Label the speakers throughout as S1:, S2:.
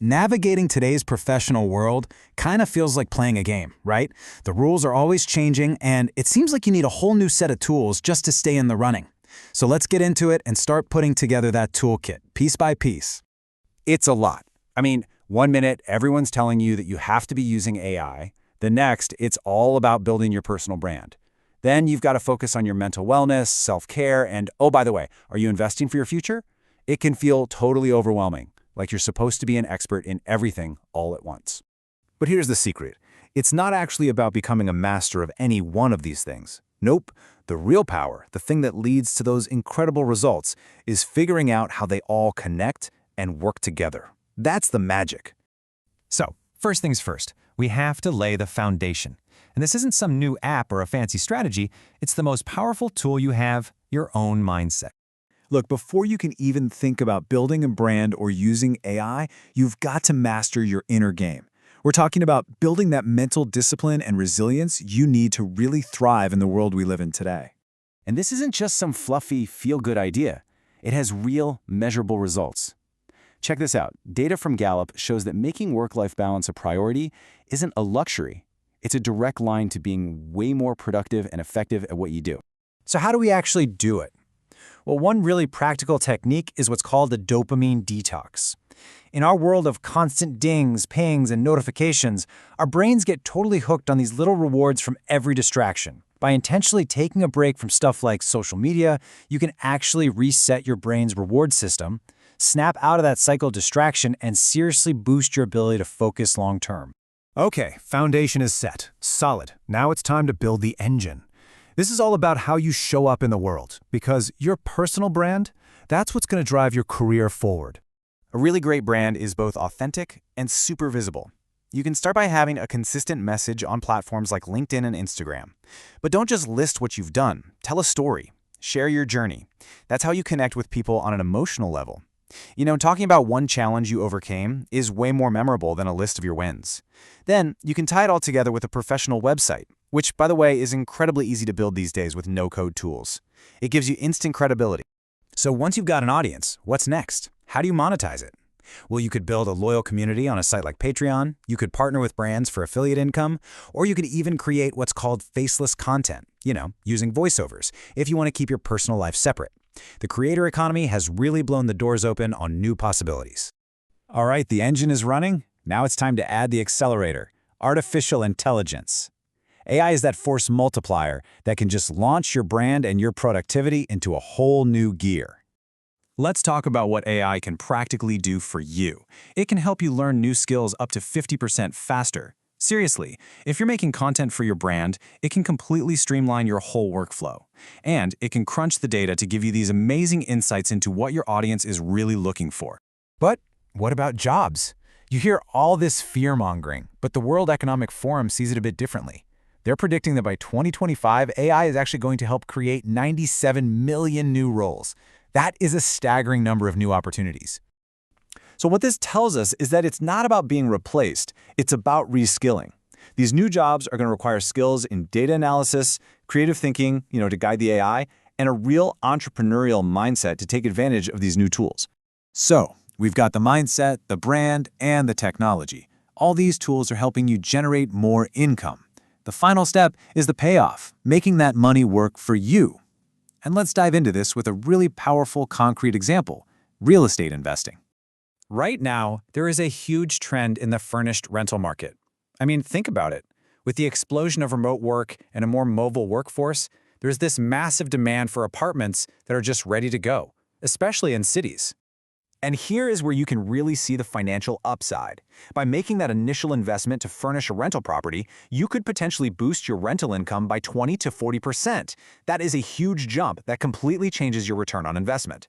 S1: Navigating today's professional world kind of feels like playing a game, right? The rules are always changing, and it seems like you need a whole new set of tools just to stay in the running. So let's get into it and start putting together that toolkit, piece by piece.
S2: It's a lot. I mean, one minute, everyone's telling you that you have to be using AI. The next, it's all about building your personal brand. Then you've got to focus on your mental wellness, self-care, and oh, by the way, are you investing for your future? It can feel totally overwhelming, like you're supposed to be an expert in everything all at once.
S3: But here's the secret. It's not actually about becoming a master of any one of these things. Nope. The real power, the thing that leads to those incredible results, is figuring out how they all connect and work together. That's the magic.
S4: So, first things first, we have to lay the foundation. And this isn't some new app or a fancy strategy, it's the most powerful tool you have, your own mindset.
S3: Look, before you can even think about building a brand or using AI, you've got to master your inner game. We're talking about building that mental discipline and resilience you need to really thrive in the world we live in today.
S2: And this isn't just some fluffy, feel-good idea. It has real, measurable results. Check this out. Data from Gallup shows that making work-life balance a priority isn't a luxury. It's a direct line to being way more productive and effective at what you do.
S5: So how do we actually do it? Well, one really practical technique is what's called a dopamine detox. In our world of constant dings, pings, and notifications, our brains get totally hooked on these little rewards from every distraction. By intentionally taking a break from stuff like social media, you can actually reset your brain's reward system, snap out of that cycle of distraction, and seriously boost your ability to focus long-term.
S3: Okay, foundation is set. Solid. Now it's time to build the engine. This is all about how you show up in the world, because your personal brand, that's what's going to drive your career forward.
S2: A really great brand is both authentic and super visible. You can start by having a consistent message on platforms like LinkedIn and Instagram. But don't just list what you've done. Tell a story. Share your journey. That's how you connect with people on an emotional level. Talking about one challenge you overcame is way more memorable than a list of your wins. Then, you can tie it all together with a professional website, which, by the way, is incredibly easy to build these days with no-code tools. It gives you instant credibility.
S1: So once you've got an audience, what's next? How do you monetize it? Well, you could build a loyal community on a site like Patreon, you could partner with brands for affiliate income, or you could even create what's called faceless content, using voiceovers, if you want to keep your personal life separate. The creator economy has really blown the doors open on new possibilities. All right, the engine is running. Now it's time to add the accelerator, artificial intelligence. AI is that force multiplier that can just launch your brand and your productivity into a whole new gear. Let's talk about what AI can practically do for you. It can help you learn new skills up to 50% faster. Seriously, if you're making content for your brand, it can completely streamline your whole workflow. And it can crunch the data to give you these amazing insights into what your audience is really looking for.
S3: But what about jobs? You hear all this fear-mongering, but the World Economic Forum sees it a bit differently. They're predicting that by 2025, AI is actually going to help create 97 million new roles. That is a staggering number of new opportunities. So what this tells us is that it's not about being replaced, it's about reskilling. These new jobs are going to require skills in data analysis, creative thinking, to guide the AI, and a real entrepreneurial mindset to take advantage of these new tools. So, we've got the mindset, the brand, and the technology. All these tools are helping you generate more income. The final step is the payoff, making that money work for you. And let's dive into this with a really powerful, concrete example: real estate investing.
S1: Right now, there is a huge trend in the furnished rental market. I mean, think about it. With the explosion of remote work and a more mobile workforce, there's this massive demand for apartments that are just ready to go, especially in cities. And here is where you can really see the financial upside. By making that initial investment to furnish a rental property, you could potentially boost your rental income by 20 to 40%. That is a huge jump that completely changes your return on investment.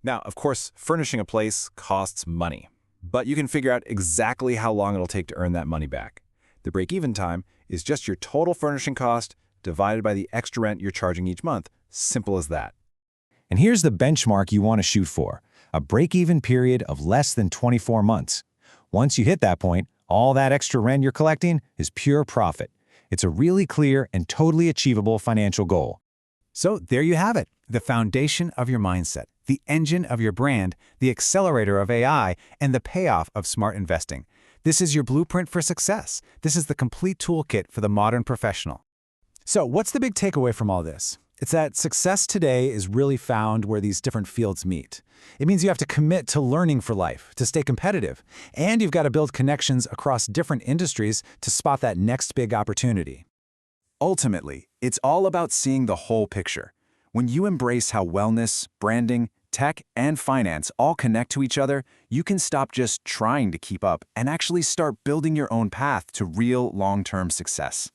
S2: Now, of course, furnishing a place costs money, but you can figure out exactly how long it'll take to earn that money back. The break-even time is just your total furnishing cost divided by the extra rent you're charging each month. Simple as that.
S3: And here's the benchmark you want to shoot for: a break-even period of less than 24 months. Once you hit that point, all that extra rent you're collecting is pure profit. It's a really clear and totally achievable financial goal. So there you have it. The foundation of your mindset, the engine of your brand, the accelerator of AI, and the payoff of smart investing. This is your blueprint for success. This is the complete toolkit for the modern professional. So, what's the big takeaway from all this? It's that success today is really found where these different fields meet. It means you have to commit to learning for life, to stay competitive, and you've got to build connections across different industries to spot that next big opportunity.
S2: Ultimately, it's all about seeing the whole picture. When you embrace how wellness, branding, tech, and finance all connect to each other, you can stop just trying to keep up and actually start building your own path to real long-term success.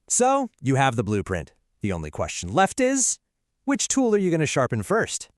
S6: So, you have the blueprint. The only question left is, which tool are you going to sharpen first?